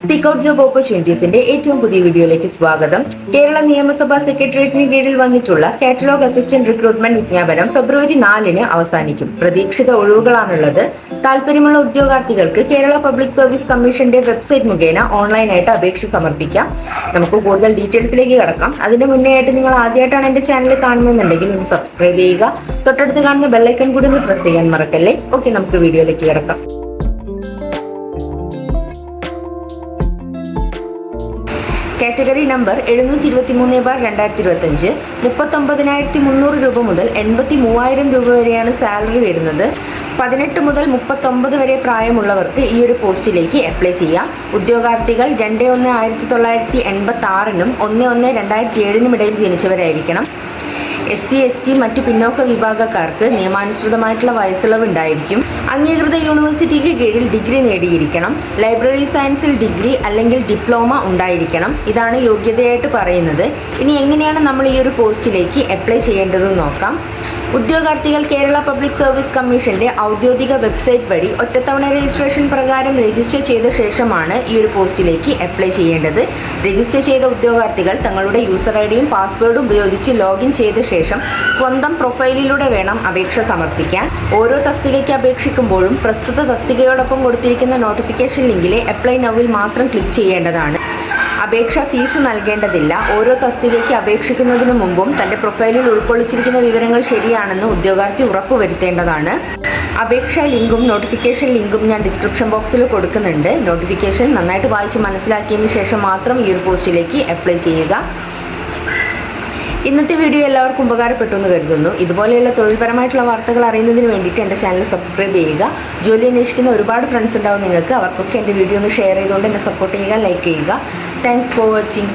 Seek out job ഓപ്പർച്യൂണിറ്റീസിന്റെ ഏറ്റവും പുതിയ വീഡിയോയിലേക്ക് സ്വാഗതം. കേരള നിയമസഭാ സെക്രട്ടേറിയറ്റിന് കീഴിൽ വന്നിട്ടുള്ള കാറ്റലോഗ് അസിസ്റ്റന്റ് റിക്രൂട്ട്മെന്റ് വിജ്ഞാപനം ഫെബ്രുവരി 4-ന് അവസാനിക്കും. പ്രതീക്ഷിത ഒഴിവുകളാണുള്ളത്. താല്പര്യമുള്ള ഉദ്യോഗാർത്ഥികൾക്ക് കേരള പബ്ലിക് സർവീസ് കമ്മീഷന്റെ വെബ്സൈറ്റ് മുഖേന ഓൺലൈനായിട്ട് അപേക്ഷ സമർപ്പിക്കാം. നമുക്ക് കൂടുതൽ ഡീറ്റെയിൽസിലേക്ക് കടക്കാം. അതിന് മുന്നേ ആയിട്ട് നിങ്ങൾ ആദ്യമായിട്ടാണ് എന്റെ ചാനൽ കാണുന്നുണ്ടെങ്കിൽ ഒന്ന് സബ്സ്ക്രൈബ് ചെയ്യുക. തൊട്ടടുത്ത് കാണുന്ന ബെല്ലൈക്കൺ കൂടി ഒന്ന് പ്രസ് ചെയ്യാൻ മറക്കല്ലേ. ഓക്കെ, നമുക്ക് വീഡിയോയിലേക്ക് കടക്കാം. കാറ്റഗറി നമ്പർ 723/2025 39,300 രൂപ മുതൽ 83,000 രൂപ വരെയാണ് സാലറി വരുന്നത്. 18 മുതൽ 39 വരെ പ്രായമുള്ളവർക്ക് ഈ ഒരു പോസ്റ്റിലേക്ക് അപ്ലൈ ചെയ്യാം. ഉദ്യോഗാർത്ഥികൾ 2/1/1986-നും 1/1/2007-നും ഇടയിൽ ജനിച്ചവരായിരിക്കണം. SC, ST മറ്റു പിന്നോക്ക വിഭാഗക്കാർക്ക് നിയമാനുസൃതമായിട്ടുള്ള വയസ്സിളവ് ഉണ്ടായിരിക്കും. അംഗീകൃത യൂണിവേഴ്സിറ്റിക്ക് കീഴിൽ ഡിഗ്രി നേടിയിരിക്കണം. ലൈബ്രറി സയൻസിൽ ഡിഗ്രി അല്ലെങ്കിൽ ഡിപ്ലോമ ഉണ്ടായിരിക്കണം. ഇതാണ് യോഗ്യതയായിട്ട് പറയുന്നത്. ഇനി എങ്ങനെയാണ് നമ്മൾ ഈ ഒരു പോസ്റ്റിലേക്ക് അപ്ലൈ ചെയ്യേണ്ടതെന്ന് നോക്കാം. ഉദ്യോഗാർത്ഥികൾ കേരള പബ്ലിക് സർവീസ് കമ്മീഷന്റെ ഔദ്യോഗിക വെബ്സൈറ്റ് വഴി ഒറ്റത്തവണ രജിസ്ട്രേഷൻ പ്രകാരം രജിസ്റ്റർ ചെയ്ത ശേഷമാണ് ഈ ഒരു പോസ്റ്റിലേക്ക് അപ്ലൈ ചെയ്യേണ്ടത്. രജിസ്റ്റർ ചെയ്ത ഉദ്യോഗാർത്ഥികൾ തങ്ങളുടെ യൂസർ ഐഡിയും പാസ്വേഡും ഉപയോഗിച്ച് ലോഗിൻ ചെയ്ത ശേഷം സ്വന്തം പ്രൊഫൈലിലൂടെ വേണം അപേക്ഷ സമർപ്പിക്കാൻ. ഓരോ തസ്തികയ്ക്ക് അപേക്ഷിക്കുമ്പോഴും പ്രസ്തുത തസ്തികയോടൊപ്പം കൊടുത്തിരിക്കുന്ന നോട്ടിഫിക്കേഷൻ ലിങ്കിലെ അപ്ലൈ നൗവിൽ മാത്രം ക്ലിക്ക് ചെയ്യേണ്ടതാണ്. അപേക്ഷ ഫീസ് നൽകേണ്ടതില്ല. ഓരോ തസ്തികയ്ക്ക് അപേക്ഷിക്കുന്നതിനു മുമ്പും തന്റെ പ്രൊഫൈലിൽ ഉൾക്കൊള്ളിച്ചിരിക്കുന്ന വിവരങ്ങൾ ശരിയാണെന്ന് ഉദ്യോഗാർത്ഥി ഉറപ്പുവരുത്തേണ്ടതാണ്. അപേക്ഷാ ലിങ്കും നോട്ടിഫിക്കേഷൻ ലിങ്കും ഞാൻ ഡിസ്ക്രിപ്ഷൻ ബോക്സിൽ കൊടുക്കുന്നുണ്ട്. നോട്ടിഫിക്കേഷൻ നന്നായിട്ട് വായിച്ച് മനസ്സിലാക്കിയതിന് ശേഷം മാത്രം ഈ ഒരു പോസ്റ്റിലേക്ക് അപ്ലൈ ചെയ്യുക. ഇന്നത്തെ വീഡിയോ എല്ലാവർക്കും ഉപകാരപ്പെട്ടു എന്ന് കരുതുന്നു. ഇതുപോലെയുള്ള തൊഴിൽപരമായിട്ടുള്ള വാർത്തകൾ അറിയുന്നതിന് വേണ്ടിയിട്ട് എൻ്റെ ചാനൽ സബ്സ്ക്രൈബ് ചെയ്യുക. ജോലി അന്വേഷിക്കുന്ന ഒരുപാട് ഫ്രണ്ട്സ് ഉണ്ടാവും നിങ്ങൾക്ക്. അവർക്കൊക്കെ എൻ്റെ വീഡിയോ ഒന്ന് ഷെയർ ചെയ്തുകൊണ്ട് എന്നെ സപ്പോർട്ട് ചെയ്യുക, ലൈക്ക് ചെയ്യുക. Thanks for watching.